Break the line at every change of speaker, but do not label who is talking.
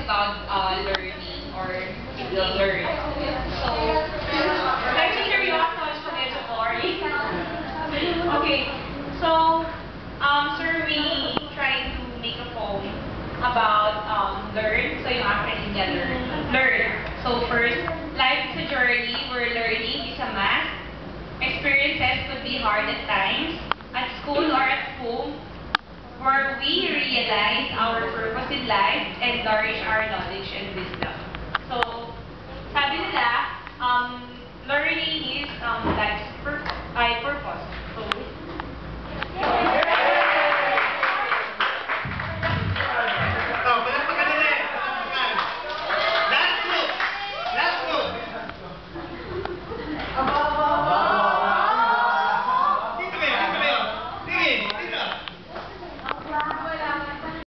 about learning or learn. So, let me share you ako sa medyo boring. Okay, so, sir, we tried to make a poem about learn. So, yung acronym niya, learn. Learn. So, first, life is a journey where learning is a must. Experiences could be hard at times, at school or at home, where we realize our purpose in life and nourish our knowledge and wisdom. So, sabi nila, learning is life's purpose. So,